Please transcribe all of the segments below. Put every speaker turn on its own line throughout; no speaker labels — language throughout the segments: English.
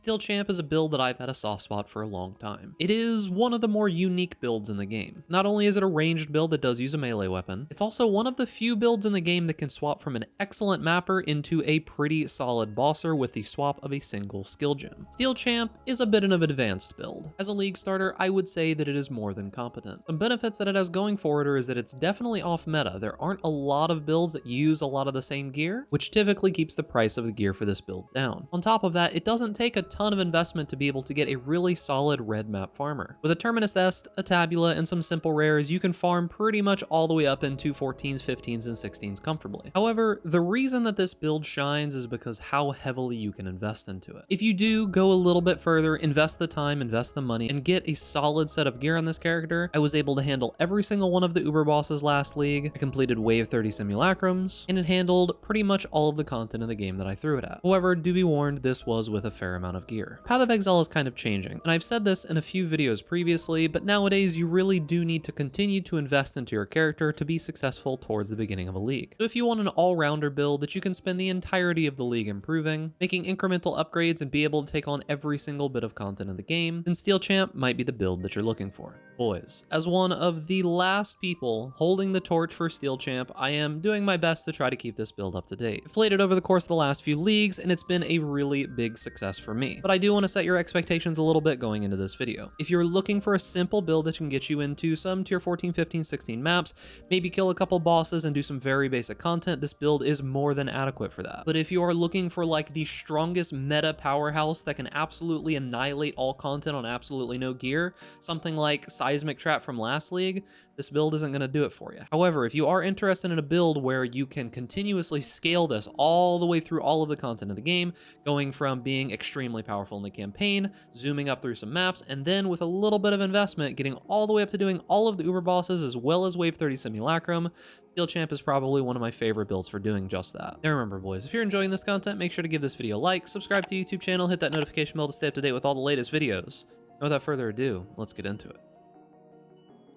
Steel Champ is a build that I've had a soft spot for a long time. It is one of the more unique builds in the game. Not only is it a ranged build that does use a melee weapon, it's also one of the few builds in the game that can swap from an excellent mapper into a pretty solid bosser with the swap of a single skill gem. Steel Champ is a bit of an advanced build. As a league starter, I would say that it is more than competent. Some benefits that it has going for it is that it's definitely off meta. There aren't a lot of builds that use a lot of the same gear, which typically keeps the price of the gear for this build down. On top of that, it doesn't take a ton of investment to be able to get a really solid red map farmer. With a Terminus Est, a Tabula, and some simple rares, you can farm pretty much all the way up into 14s, 15s, and 16s comfortably. However, the reason that this build shines is because how heavily you can invest into it. If you do go a little bit further, invest the time, invest the money, and get a solid set of gear on this character, I was able to handle every single one of the Uber bosses last league. I completed Wave 30 simulacrums, and it handled pretty much all of the content in the game that I threw it at. However, do be warned, this was with a fair amount of gear. Path of Exile is kind of changing, and I've said this in a few videos previously, but nowadays you really do need to continue to invest into your character to be successful towards the beginning of a league. So if you want an all-rounder build that you can spend the entirety of the league improving, making incremental upgrades and be able to take on every single bit of content in the game, then Steel Champ might be the build that you're looking for. Boys, as one of the last people holding the torch for Steel Champ, I am doing my best to try to keep this build up to date. I've played it over the course of the last few leagues, and it's been a really big success for me. But I do want to set your expectations a little bit going into this video. If you're looking for a simple build that can get you into some tier 14, 15, 16 maps, maybe kill a couple bosses and do some very basic content, this build is more than adequate for that. But if you are looking for like the strongest meta powerhouse that can absolutely annihilate all content on absolutely no gear, something like Seismic Trap from last league, this build isn't going to do it for you. However, if you are interested in a build where you can continuously scale this all the way through all of the content of the game, going from being extremely powerful in the campaign, zooming up through some maps, and then with a little bit of investment, getting all the way up to doing all of the Uber bosses as well as Wave 30 Simulacrum, Steel Champ is probably one of my favorite builds for doing just that. Now remember, boys, if you're enjoying this content, make sure to give this video a like, subscribe to the YouTube channel, hit that notification bell to stay up to date with all the latest videos. And without further ado, let's get into it.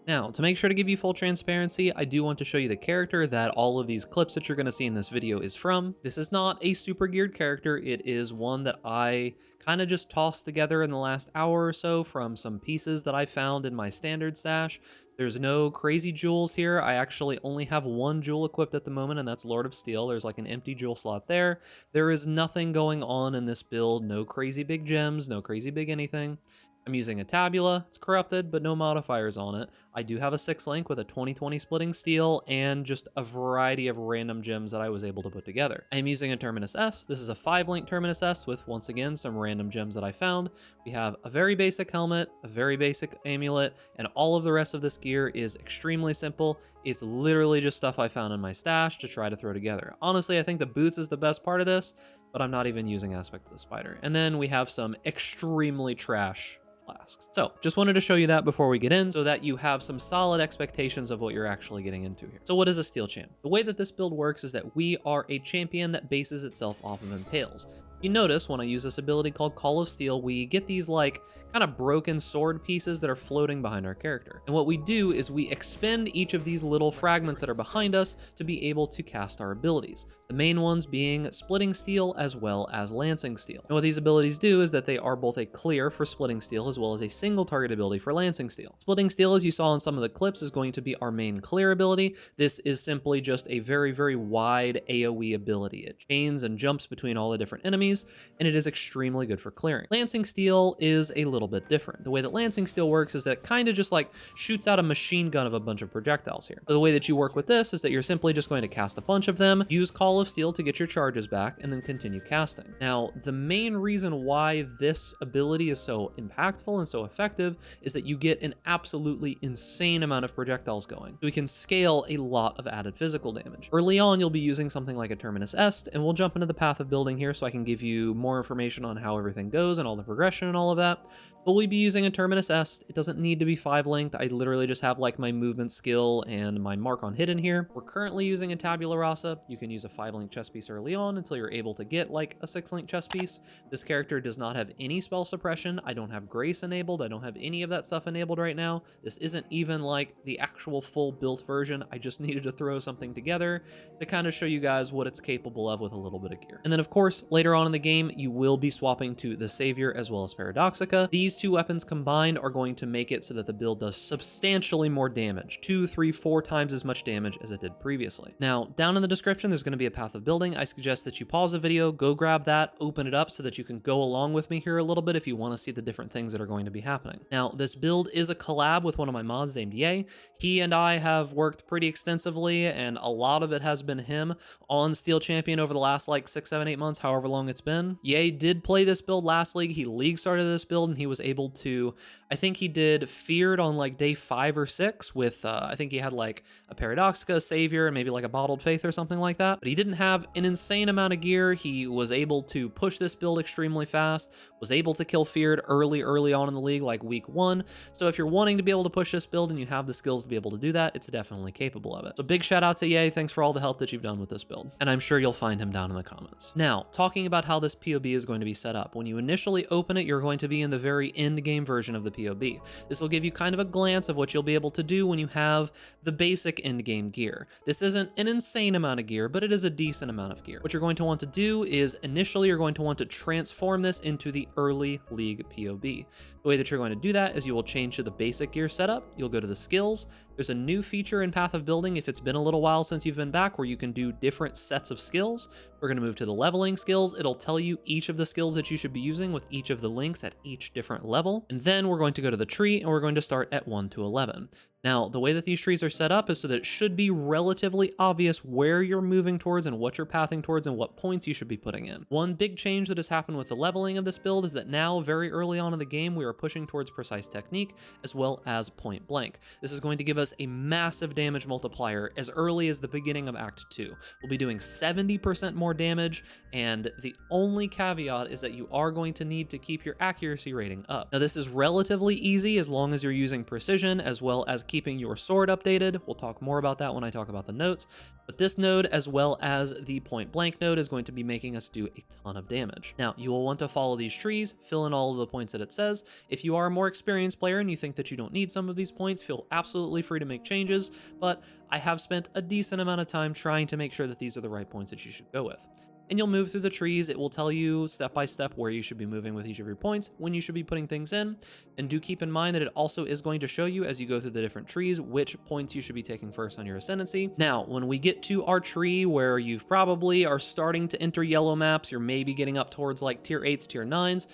Now, to make sure to give you full transparency, I do want to show you the character that all of these clips that you're going to see in this video is from. This is not a super geared character. It is one that I kind of just tossed together in the last hour or so from some pieces that I found in my standard stash. There's no crazy jewels here. I actually only have one jewel equipped at the moment, and that's Lord of Steel. There's like an empty jewel slot there. There is nothing going on in this build. No crazy big gems, no crazy big anything. I'm using a Tabula. It's corrupted, but no modifiers on it. I do have a 6-link with a 20/20 splitting steel and just a variety of random gems that I was able to put together. I am using a Terminus S. This is a 5-link Terminus S with, once again, some random gems that I found. We have a very basic helmet, a very basic amulet, and all of the rest of this gear is extremely simple. It's literally just stuff I found in my stash to try to throw together. Honestly, I think the boots is the best part of this, but I'm not even using Aspect of the Spider. And then we have some extremely trash flasks. So just wanted to show you that before we get in so that you have some solid expectations of what you're actually getting into here. So what is a Steel Champ? The way that this build works is that we are a champion that bases itself off of impales. You notice when I use this ability called Call of Steel, we get these like kind of broken sword pieces that are floating behind our character. And what we do is we expend each of these little fragments that are behind us to be able to cast our abilities. The main ones being Splitting Steel as well as Lancing Steel. And what these abilities do is that they are both a clear for Splitting Steel as well as a single target ability for Lancing Steel. Splitting Steel, as you saw in some of the clips, is going to be our main clear ability. This is simply just a very, very wide AoE ability. It chains and jumps between all the different enemies, and it is extremely good for clearing. Lancing Steel is a little bit different. The way that Lancing Steel works is that it kind of just like shoots out a machine gun of a bunch of projectiles here. So the way that you work with this is that you're simply just going to cast a bunch of them, use Call of Steel to get your charges back, and then continue casting. Now, the main reason why this ability is so impactful and so effective is that you get an absolutely insane amount of projectiles going. So we can scale a lot of added physical damage. Early on, you'll be using something like a Terminus Est, and we'll jump into the path of building here so I can give you more information on how everything goes and all the progression and all of that. But we'll be using a Terminus Est. It doesn't need to be 5-linked. I literally just have like my movement skill and my mark on hidden here. We're currently using a Tabula Rasa. You can use a 5-link chess piece early on until you're able to get like a 6-link chess piece. This character does not have any spell suppression. I don't have Grace enabled. I don't have any of that stuff enabled right now. This isn't even like the actual full built version. I just needed to throw something together to kind of show you guys what it's capable of with a little bit of gear. And then of course, later on on in the game, you will be swapping to the Savior as well as Paradoxica. These two weapons combined are going to make it so that the build does substantially more damage, 2, 3, 4 times as much damage as it did previously. Now, down in the description, there's going to be a path of building. I suggest that you pause the video, go grab that, open it up so that you can go along with me here a little bit if you want to see the different things that are going to be happening. Now, this build is a collab with one of my mods named Ye. He and I have worked pretty extensively, and a lot of it has been him on Steel Champion over the last like 6, 7, 8 months, however long it's been. Ye did play this build last league. He league started this build, and he was able to, I think he did Feared on like day 5 or 6 with, I think he had like a Paradoxica, a Savior, and maybe like a Bottled Faith or something like that. But he didn't have an insane amount of gear. He was able to push this build extremely fast, was able to kill Feared early on in the league, like week 1. So if you're wanting to be able to push this build and you have the skills to be able to do that, it's definitely capable of it. So big shout out to Ye. Thanks for all the help that you've done with this build. And I'm sure you'll find him down in the comments. Now, talking about how this POB is going to be set up. When you initially open it, you're going to be in the very end game version of the POB. This will give you kind of a glance of what you'll be able to do when you have the basic end game gear. This isn't an insane amount of gear, but it is a decent amount of gear. What you're going to want to do is initially you're going to want to transform this into the early league POB. The way that you're going to do that is you will change to the basic gear setup. You'll go to the skills. There's a new feature in Path of Building if it's been a little while since you've been back where you can do different sets of skills. We're going to move to the leveling skills. It'll tell you each of the skills that you should be using with each of the links at each different level. And then we're going to go to the tree and we're going to start at 1 to 11. Now, the way that these trees are set up is so that it should be relatively obvious where you're moving towards and what you're pathing towards and what points you should be putting in. One big change that has happened with the leveling of this build is that now, very early on in the game, we are pushing towards precise technique as well as point blank. This is going to give us a massive damage multiplier as early as the beginning of Act 2. We'll be doing 70% more damage, and the only caveat is that you are going to need to keep your accuracy rating up. Now, this is relatively easy as long as you're using precision as well as keeping your sword updated. We'll talk more about that when I talk about the notes, but this node as well as the point blank node is going to be making us do a ton of damage. Now, you will want to follow these trees, fill in all of the points that it says. If you are a more experienced player and you think that you don't need some of these points, feel absolutely free to make changes, but I have spent a decent amount of time trying to make sure that these are the right points that you should go with. And you'll move through the trees. It will tell you step by step where you should be moving with each of your points, when you should be putting things in. And do keep in mind that it also is going to show you as you go through the different trees which points you should be taking first on your ascendancy. Now, when we get to our tree where you probably are starting to enter yellow maps, you're maybe getting up towards like tier 8s, tier 9s.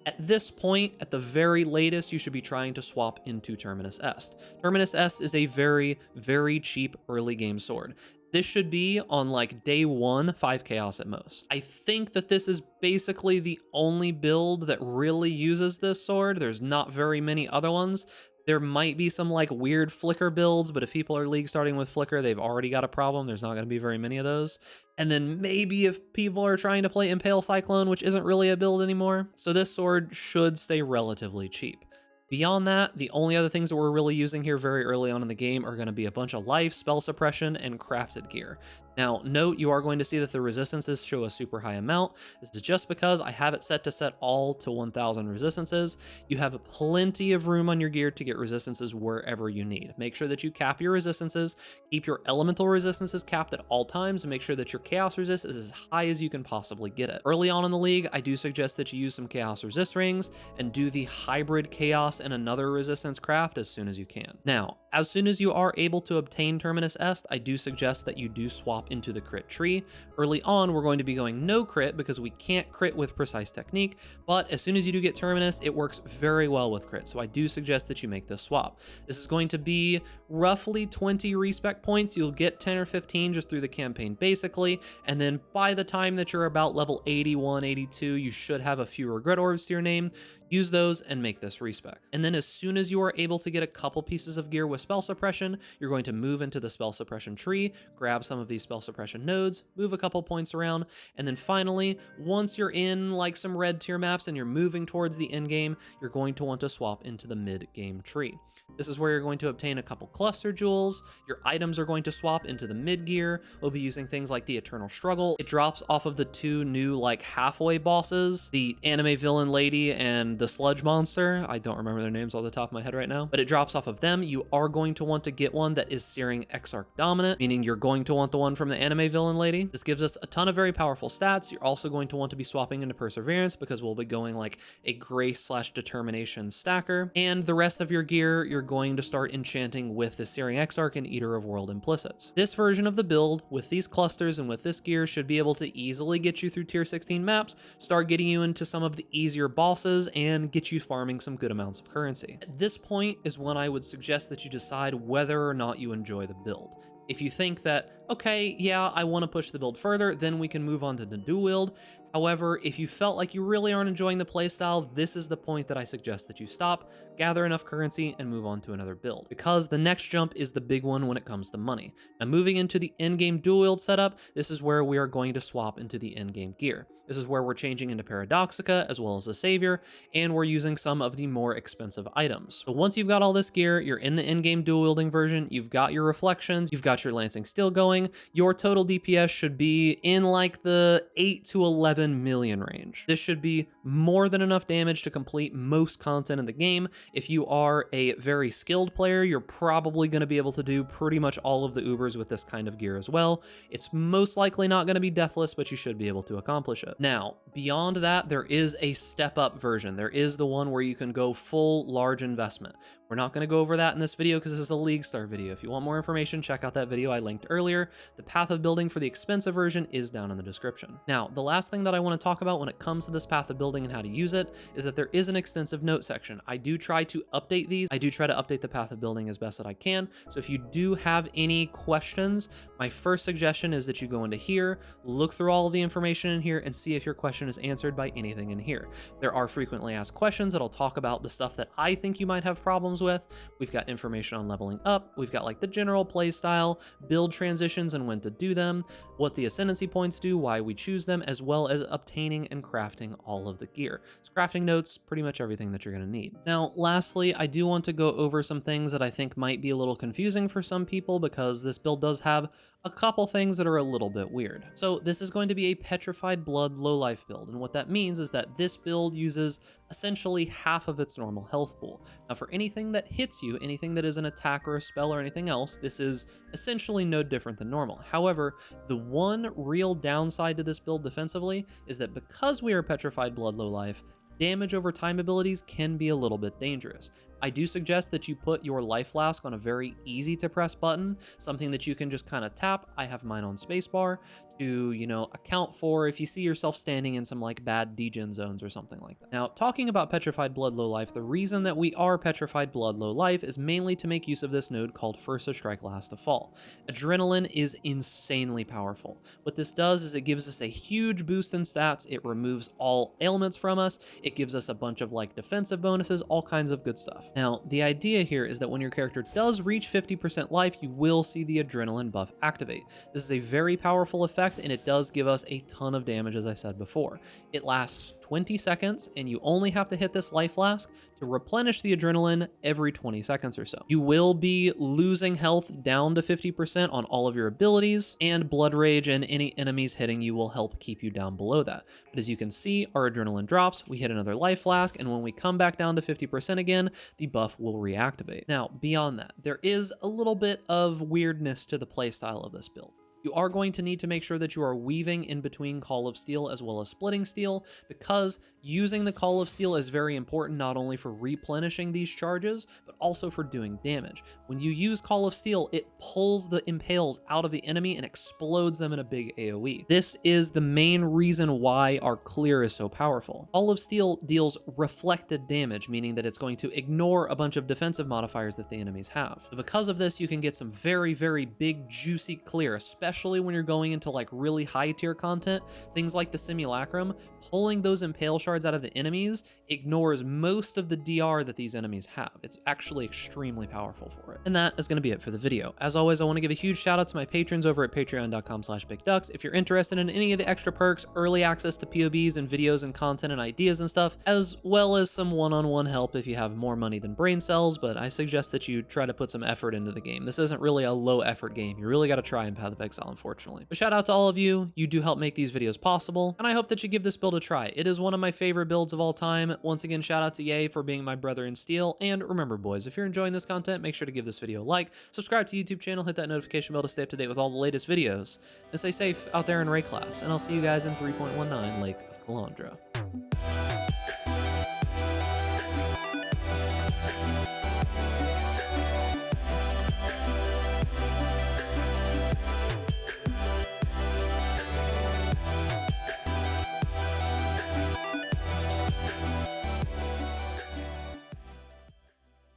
At this point, at the very latest, you should be trying to swap into Terminus Est. Terminus Est is a very, very cheap early game sword. This should be on like day 1, 5 chaos at most. I think that this is basically the only build that really uses this sword. There's not very many other ones. There might be some like weird flicker builds, but if people are league starting with flicker, they've already got a problem. There's not going to be very many of those. And then maybe if people are trying to play Impale Cyclone, which isn't really a build anymore. So this sword should stay relatively cheap. Beyond that, the only other things that we're really using here very early on in the game are going to be a bunch of life, spell suppression, and crafted gear. Now, note you are going to see that the resistances show a super high amount. This is just because I have it set to set all to 1000 resistances. You have plenty of room on your gear to get resistances wherever you need. Make sure that you cap your resistances, keep your elemental resistances capped at all times, and make sure that your chaos resist is as high as you can possibly get it. Early on in the league, I do suggest that you use some chaos resist rings and do the hybrid chaos and another resistance craft as soon as you can. Now, as soon as you are able to obtain Terminus Est, I do suggest that you do swap into the crit tree. Early on, we're going to be going no crit because we can't crit with precise technique, but as soon as you do get Terminus, it works very well with crit, so I do suggest that you make this swap. This is going to be roughly 20 respec points. You'll get 10 or 15 just through the campaign basically, and then by the time that you're about level 81, 82, you should have a few regret orbs to your name. Use those and make this respec. And then as soon as you are able to get a couple pieces of gear with spell suppression, you're going to move into the spell suppression tree, grab some of these spell suppression nodes, move a couple points around, and then finally, once you're in like some red tier maps and you're moving towards the end game, you're going to want to swap into the mid game tree. This is where you're going to obtain a couple cluster jewels. Your items are going to swap into the mid gear. We'll be using things like the Eternal Struggle. It drops off of the 2 new like halfway bosses, the anime villain lady and the sludge monster. I don't remember their names off the top of my head right now, but it drops off of them. You are going to want to get one that is Searing Exarch dominant, meaning you're going to want the one from from the anime villain lady. This gives us a ton of very powerful stats. You're also going to want to be swapping into Perseverance because we'll be going like a Grace/Determination stacker. And the rest of your gear, you're going to start enchanting with the Searing Exarch and Eater of World Implicits. This version of the build, with these clusters and with this gear, should be able to easily get you through tier 16 maps, start getting you into some of the easier bosses, and get you farming some good amounts of currency. At this point is when I would suggest that you decide whether or not you enjoy the build. If you think that, okay, yeah, I want to push the build further, then we can move on to the dual wield. However, if you felt like you really aren't enjoying the playstyle, this is the point that I suggest that you stop, gather enough currency, and move on to another build. Because the next jump is the big one when it comes to money. Now, moving into the endgame dual wield setup, this is where we are going to swap into the endgame gear. This is where we're changing into Paradoxica as well as the Savior, and we're using some of the more expensive items. So once you've got all this gear, you're in the endgame dual wielding version, you've got your reflections, you've got your Lancing Steel going, your total DPS should be in like the 8 to 11 million range. This should be more than enough damage to complete most content in the game. If you are a very skilled player, you're probably going to be able to do pretty much all of the Ubers with this kind of gear as well. It's most likely not going to be deathless, but you should be able to accomplish it. Now, beyond that, there is a step up version. There is the one where you can go full large investment. We're not going to go over that in this video because this is a League Star video. If you want more information, check out that video I linked earlier. The path of building for the expensive version is down in the description. Now, the last thing that I want to talk about when it comes to this path of building and how to use it is that there is an extensive note section. I do try to update these. I do try to update the path of building as best that I can. So if you do have any questions, my first suggestion is that you go into here, look through all of the information in here, and see if your question is answered by anything in here. There are frequently asked questions that'll talk about the stuff that I think you might have problems with. We've got information on leveling up. We've got like the general play style, build transitions and when to do them, what the ascendancy points do, why we choose them, as well as obtaining and crafting all of the gear. So crafting notes, pretty much everything that you're going to need. Now, lastly, I do want to go over some things that I think might be a little confusing for some people because this build does have a couple things that are a little bit weird. So this is going to be a Petrified Blood low-life build, and what that means is that this build uses essentially half of its normal health pool. Now, for anything that hits you, anything that is an attack or a spell or anything else, this is essentially no different than normal. However, the one real downside to this build defensively is that because we are Petrified Blood low-life, damage over time abilities can be a little bit dangerous. I do suggest that you put your life flask on a very easy to press button, something that you can just kind of tap. I have mine on spacebar to, account for if you see yourself standing in some like bad degen zones or something like that. Now, talking about Petrified Blood low life, the reason that we are Petrified Blood low life is mainly to make use of this node called First to Strike, Last to Fall. Adrenaline is insanely powerful. What this does is it gives us a huge boost in stats. It removes all ailments from us. It gives us a bunch of like defensive bonuses, all kinds of good stuff. Now, the idea here is that when your character does reach 50% life, you will see the adrenaline buff activate. This is a very powerful effect, and it does give us a ton of damage, as I said before. It lasts 20 seconds, and you only have to hit this life flask to replenish the adrenaline every 20 seconds or so. You will be losing health down to 50% on all of your abilities, and Blood Rage and any enemies hitting you will help keep you down below that. But as you can see, our adrenaline drops, we hit another life flask, and when we come back down to 50% again, the buff will reactivate. Now, beyond that, there is a little bit of weirdness to the playstyle of this build. You are going to need to make sure that you are weaving in between Call of Steel as well as Splitting Steel, because using the Call of Steel is very important not only for replenishing these charges, but also for doing damage. When you use Call of Steel, it pulls the impales out of the enemy and explodes them in a big AoE. This is the main reason why our clear is so powerful. Call of Steel deals reflected damage, meaning that it's going to ignore a bunch of defensive modifiers that the enemies have. So because of this, you can get some very, very big, juicy clear, especially when you're going into like really high tier content. Things like the Simulacrum, pulling those impale shards out of the enemies ignores most of the DR that these enemies have. It's actually extremely powerful for it. And that is going to be it for the video. As always, I want to give a huge shout out to my patrons over at patreon.com/bigducks. If you're interested in any of the extra perks, early access to POBs and videos and content and ideas and stuff, as well as some one-on-one help if you have more money than brain cells, but I suggest that you try to put some effort into the game. This isn't really a low effort game. You really got to try in Path of Exile, unfortunately. But shout out to all of you. You do help make these videos possible, and I hope that you give this build a try. It is one of my favorite builds of all time. Once again, shout out to Ye for being my brother in steel. And remember, boys, if you're enjoying this content, make sure to give this video a like, subscribe to the YouTube channel, hit that notification bell to stay up to date with all the latest videos, and stay safe out there in Ray class. And I'll see you guys in 3.19 Lake of Calandra.